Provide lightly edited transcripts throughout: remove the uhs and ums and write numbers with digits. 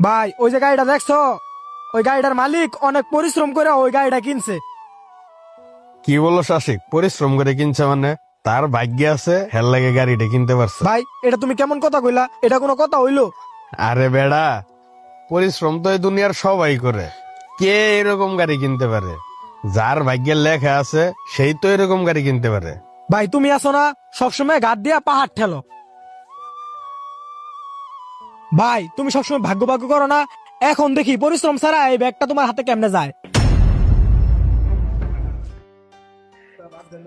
ভাই ওই যে গাড়িটা দেখছো, ওই গাড়িটার মালিক অনেক পরিশ্রম করে ওই গাড়িটা কিনছে। কি বলো শাসিক, পরিশ্রম করে কিনছে মানে? তার ভাগ্যে আছে হেল লাগে গাড়িটা কিনতে পারছে। ভাই এটা তুমি কেমন কথা কইলা? এটা কোনো কথা হইলো? আরে বেড়া, পরিশ্রম তো এই দুনিয়ার সবাই করে। কে এরকম গাড়ি কিনতে পারে? যার ভাগ্যের লেখা আছে সেই তো এরকম গাড়ি কিনতে পারে। ভাই তুমি আছো না, সবসময় গাদ দিয়া পাহাড় ঠেলো। ভাই তুমি সবসময় ভাগ্য ভাগ্য করো না। এখন দেখি পরিশ্রম ছাড়া এই ব্যাগটা তোমার হাতে কেমনে যায়।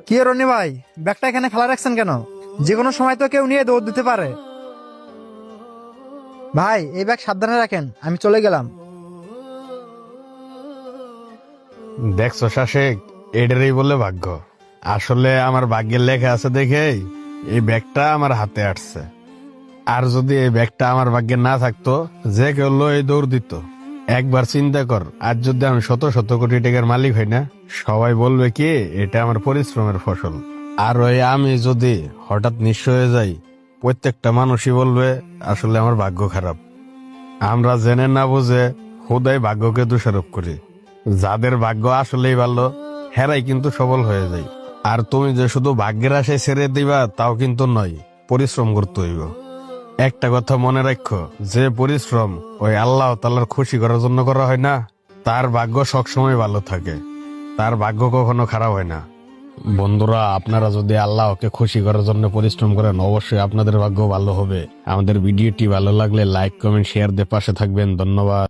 কি রনি ভাই, ব্যাগটা এখানে ফেলা রাখছেন কেন? যে কোনো সময় তো কেউ নিয়ে দৌড় দিতে পারে। ভাই এই ব্যাগ সাবধানে রাখেন, আমি চলে গেলাম। দেখছো শাসিক, এটারই বলে ভাগ্য। আসলে আমার ভাগ্যের লেখা আছে দেখেই এই ব্যাগটা আমার হাতে আসছে। আর যদি এই ব্যাগটা আমার ভাগ্যে না থাকতো, যে কেউ লয়ে দৌড় দিত। একবার চিন্তা কর, আজ যদি আমি শত শত কোটি টাকার মালিক হই না, সবাই বলবে কি এটা আমার পরিশ্রমের ফসল। আর ওই আমি যদি হঠাৎ নিঃস্ব হয়ে যাই, প্রত্যেকটা মানুষই বলবে আসলে আমার ভাগ্য খারাপ। আমরা জেনে না বুঝে হুদাই ভাগ্যকে দোষারোপ করি। যাদের ভাগ্য আসলেই ভালো, হেরাই কিন্তু সবল হয়ে যায়। আর তুমি যে শুধু ভাগ্যের আশায় ছেড়ে দিবা তাও কিন্তু নয়, পরিশ্রম করতে হইব। একটা কথা মনে রাখো, যে পরিশ্রম ওই আল্লাহ তাআলার খুশি করার জন্য করা হয় না, তার ভাগ্য সবসময় ভালো থাকে, তার ভাগ্য কখনো খারাপ হয় না। বন্ধুরা, আপনারা যদি আল্লাহকে খুশি করার জন্য পরিশ্রম করেন, অবশ্যই আপনাদের ভাগ্য ভালো হবে। আমাদের ভিডিওটি ভালো লাগলে লাইক কমেন্ট শেয়ার দিয়ে পাশে থাকবেন। ধন্যবাদ।